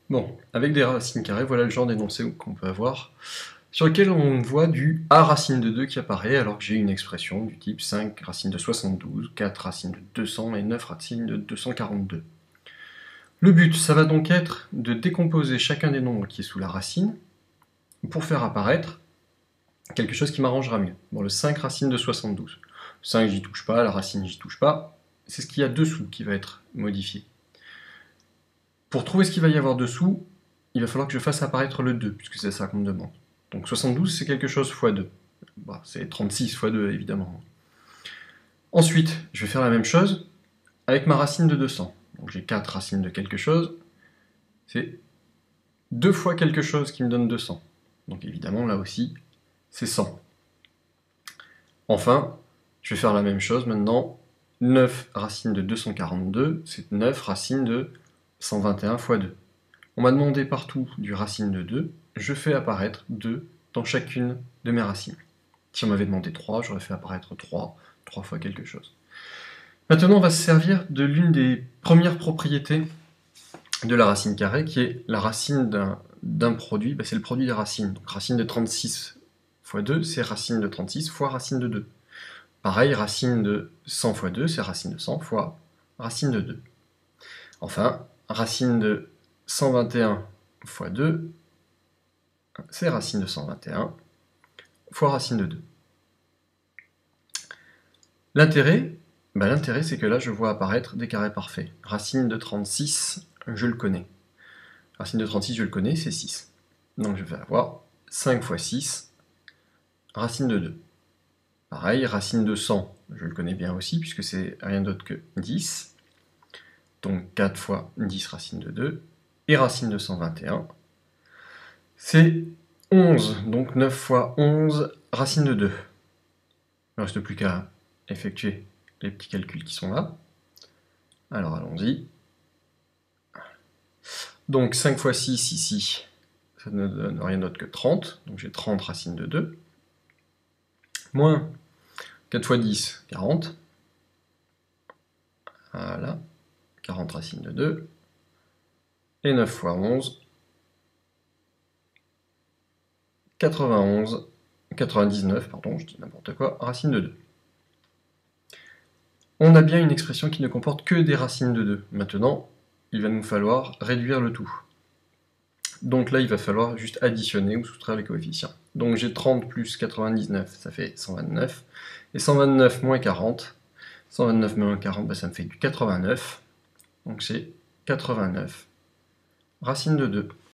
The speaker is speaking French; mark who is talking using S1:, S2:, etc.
S1: Bon, avec des racines carrées, voilà le genre d'énoncé qu'on peut avoir, sur lequel on voit du a racine de 2 qui apparaît, alors que j'ai une expression du type 5 racine de 72, 4 racine de 200 et 9 racine de 242. Le but, ça va donc être de décomposer chacun des nombres qui est sous la racine pour faire apparaître quelque chose qui m'arrangera mieux. Bon, le 5 racine de 72. Le 5, j'y touche pas, la racine, j'y touche pas. C'est ce qu'il y a dessous qui va être modifié. Pour trouver ce qu'il va y avoir dessous, il va falloir que je fasse apparaître le 2, puisque c'est ça qu'on me demande. Donc 72, c'est quelque chose x 2. Bah, c'est 36 x 2, évidemment. Ensuite, je vais faire la même chose avec ma racine de 200. Donc j'ai 4 racines de quelque chose. C'est 2 fois quelque chose qui me donne 200. Donc évidemment, là aussi, c'est 100. Enfin, je vais faire la même chose maintenant. 9 racines de 242, c'est 9 racines de 121 x 2. On m'a demandé partout du racine de 2, je fais apparaître 2 dans chacune de mes racines. Si on m'avait demandé 3, j'aurais fait apparaître 3 fois quelque chose. Maintenant, on va se servir de l'une des premières propriétés de la racine carrée, qui est la racine d'un produit, c'est le produit des racines. Donc racine de 36 x 2, c'est racine de 36 fois racine de 2. Pareil, racine de 100 x 2, c'est racine de 100 fois racine de 2. Enfin, racine de 121 x 2, c'est racine de 121 fois racine de 2. L'intérêt, c'est que là, je vois apparaître des carrés parfaits. Racine de 36, je le connais. Racine de 36, je le connais, c'est 6. Donc je vais avoir 5 fois 6, racine de 2. Pareil, racine de 100, je le connais bien aussi, puisque c'est rien d'autre que 10. Donc 4 fois 10 racine de 2. Et racine de 121, c'est 11. Donc 9 fois 11, racine de 2. Il ne reste plus qu'à effectuer les petits calculs qui sont là. Alors allons-y. Donc 5 fois 6 ici, ça ne donne rien d'autre que 30. Donc j'ai 30 racine de 2. Moins 4 fois 10, 40. Voilà. 40 racine de 2. Et 9 fois 11, 99, pardon, je dis n'importe quoi, racine de 2. On a bien une expression qui ne comporte que des racines de 2. Maintenant, il va nous falloir réduire le tout. Donc là, il va falloir juste additionner ou soustraire les coefficients. Donc j'ai 30 plus 99, ça fait 129. Et 129 moins 40, 129 moins 40, ça me fait du 89. Donc c'est 89 racine de 2.